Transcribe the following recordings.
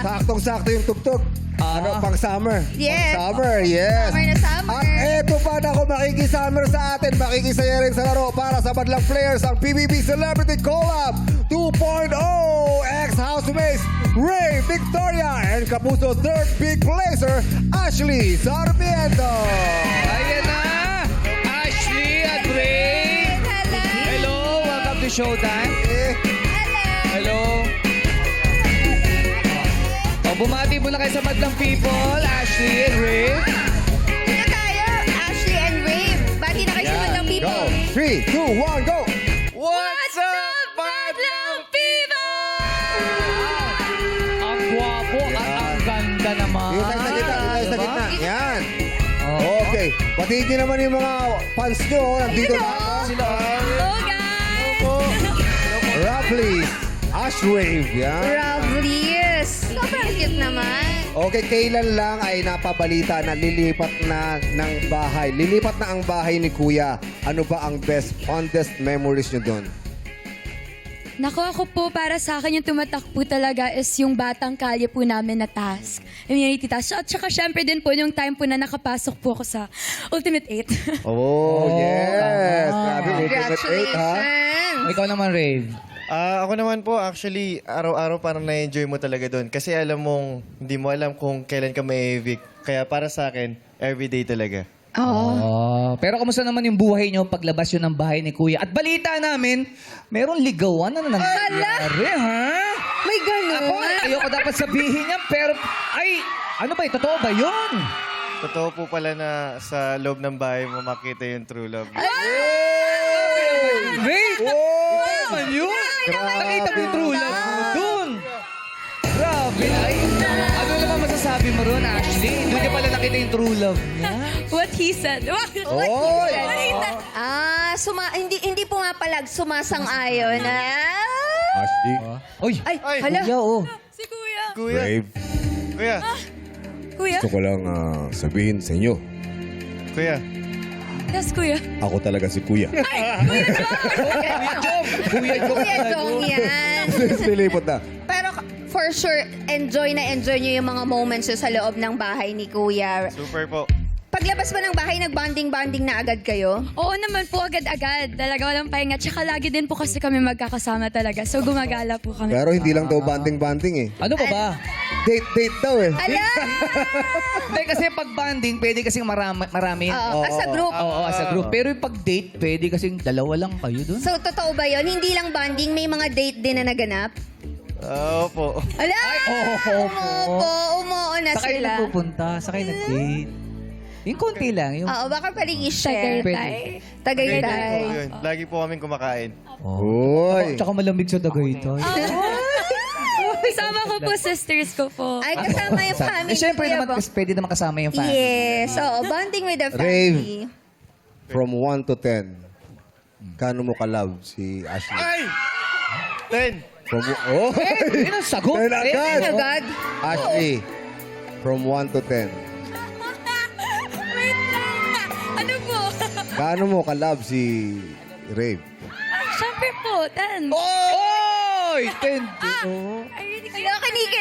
Saktong-sakto yung tugtog. Pang summer. Yes. Pang summer, yes. Summer na summer. At eto pa na kung makikisummer sa atin, makikisaya rin sa laro para sa madlang players ang PBB Celebrity Collab 2.0 ex-housemates Ray Victoria and Kapuso third big placer Ashley Sarmiento. Ayan na! Ashley at Ray! Hello. Hello! Welcome to Showtime. Hello! O, bumati muna kayo sa madlang people, Ashley and Ray. Dito tayo, Ashley and Ray. Bati na kayo sa madlang people. Go! 3, 2, 1, go! What's up, madlang people? Ang gwapo at ang ganda naman. Dito tayo sa gitna, dito tayo sa Diba? gitna. Yan. Oh. Okay. Patiin niyo naman yung mga fans nyo. Nandito na ako. Sila. Hello, guys. Roughly. Ash Wave. Yan. Lovelies. Sobrang cute naman. Okay, kailan lang ay napabalita na lilipat na ng bahay? Lilipat na ang bahay ni Kuya. Ano ba ang best, fondest memories nyo doon? Naku, ako po, para sa akin yung tumatak po talaga is yung batang kalye po namin na task. Immunity task. At saka syempre din po yung time po na nakapasok po ako sa Ultimate 8. Oh, yes. tama. Grabe, Ultimate 8, ha? Congratulations. Ikaw naman, Rave. Ako naman po, actually, araw-araw parang na-enjoy mo talaga doon. Kasi alam mong, hindi mo alam kung kailan ka may evict. Kaya para sa akin, everyday talaga. Oh, pero kamusta naman yung buhay nyo paglabas yun ng bahay ni Kuya? At balita namin, meron ligawan na nangyari, ha? May ganun. Ako, ayoko dapat sabihin yan, pero, ay, ano ba, totoo ba yun? Totoo po pala na sa loob ng bahay mo makita yung true love. Wait! Oh! Naman yun! Grabe. Nakita mo yung true love mo dun! Grabe! Ay, ano naman masasabi mo ron, Ashley? Doon niya pala nakita yung true love niya. What he said. Oy! Hindi po nga palag sumasang-ayon. Ashley. Uy! Ay, Ay, hala. Kuya, oh. Si Kuya. Kuya, Brave. kuya, Kuya? Gusto ko lang sabihin sa inyo, kuya. Yes, Kuya. ako talaga si Kuya. Kuya Jom! Kuya Jom! Kuya Jong yan. Nilipot na. Pero for sure, enjoy nyo yung mga moments nyo sa loob ng bahay ni Kuya. Super po. Paglabas ba ng bahay, nagbanding-banding na agad kayo? Oo naman po, agad-agad. Talaga walang pahinga. Tsaka lagi din po kasi kami magkakasama talaga. So gumagala po kami. Pero hindi lang daw banding-banding eh. Ano pa ba? Date daw eh. Ala! Hindi, kasi pag banding, pwede kasing marami. Oo, as a group. Oo, as a group. Pero yung pag date, pwede kasing dalawa lang kayo dun. So, totoo ba yun? Hindi lang banding, may mga date din na naganap? Opo. Ala! Umuo na Sa kayo sila. nagpupunta, sa kayo nag-date. Yung konti lang. Yung... Oo, baka paling i-share. Tagaytay. Tagaytay. Yun. Lagi po kaming kumakain. Uy. Tsaka malamig sa Tagaytay. Kasama ko po, sisters ko po. Ay, kasama yung family. Eh, syempre Kuya naman, Bong. pwede naman kasama yung family. Yes. Oo, bonding with the Rave. family. From 1 to 10, kano mo ka-love si Ashley? Ay! 10! From, oh! Yun ang sagot. Ten agad. Agad. Ashley, from 1 to 10, Wait lang. Ano po? kano mo ka-love si Rave? Siyempre po, 10. Oy! 10. Kaya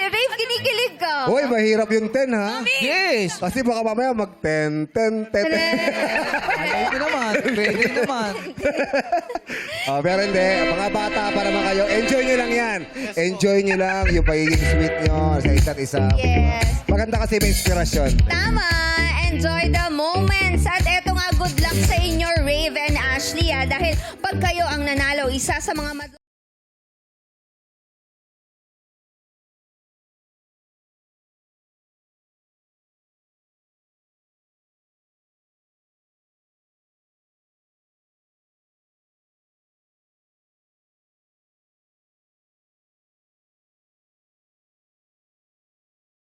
Rave, kinikilig ka. Hoy, mahirap yung 10 ha? Yes! Kasi baka mamaya mag-10, 10, 10. Pwede naman. Pwede naman. Oh, pero hindi, mga bata pa naman kayo. Enjoy nyo lang yan. Enjoy nyo lang yung pagiging sweet nyo sa isa't isa. Yes. Maganda kasi may inspirasyon. Tama. Enjoy the moments. At eto nga, good luck sa inyo, Rave and Ashley. Dahil pag kayo ang nanalo, isa sa mga